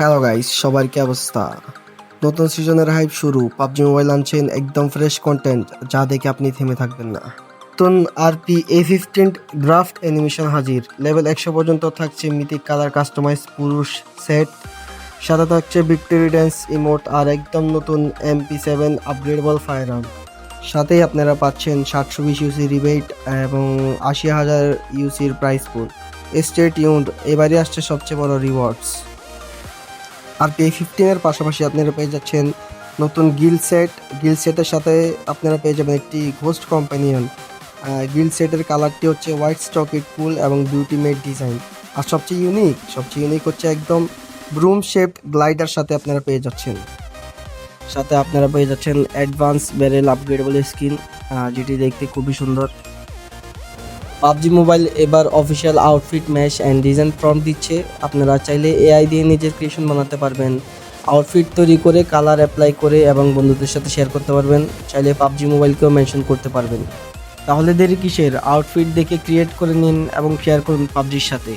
Hello guys, সবার কি অবস্থা? নতুন সিজনের হাইপ শুরু। পাবজি মোবাইল আনছেন একদম ফ্রেশ কন্টেন্ট যা দেখে আপনি থেমে থাকবেন না। নতুন আরপি A15 ড্রাফট অ্যানিমেশন হাজির। লেভেল 100 পর্যন্ত থাকছে মিথিক কালার কাস্টমাইজ পুরুষ সেট, সাথে থাকছে ভিক্টোরি ড্যান্স ইমোট আর একদম নতুন MP7 আপগ্রেডেবল ফায়ার আর্ম। সাথেই আপনারা পাচ্ছেন 720 ইউসি রিবেট এবং 80,000 ইউসির প্রাইস পুল। স্টে টিউনড, এবারে আসছে সবচেয়ে বড় রিওয়ার্ডস। আর P15 এর পাশাপাশি আপনারা পেয়ে যাচ্ছেন নতুন গিল সেটের সাথে আপনারা পেয়ে যাবেন একটি ঘোস্ট কম্পানিয়ন। গিল সেটের কালারটি হচ্ছে হোয়াইট স্টকিট ফুল এবং বিউটি মেড ডিজাইন। আর সবচেয়ে ইউনিক হচ্ছে একদম ব্রুম শেপড গ্লাইডার সাথে আপনারা পেয়ে যাচ্ছেন। সাথে আপনারা পেয়ে যাচ্ছেন অ্যাডভান্স ব্যারেল আপগ্রেডেবল স্কিন, যেটি দেখতে খুবই সুন্দর। পাবজি মোবাইল এবার official outfit mash and design prompt দিচ্ছে। আপনারা চাইলে এআই দিয়ে নিজের ক্রিয়েশন বানাতে পারবেন, আউটফিট তৈরি করে কালার অ্যাপ্লাই করে এবং বন্ধুদের সাথে শেয়ার করতে পারবেন। চাইলে পাবজি মোবাইলকেও মেনশন করতে পারবেন। তাহলে দেরি কিসের? আউটফিট দেখে ক্রিয়েট করে নিন এবং শেয়ার করুন পাবজির সাথে।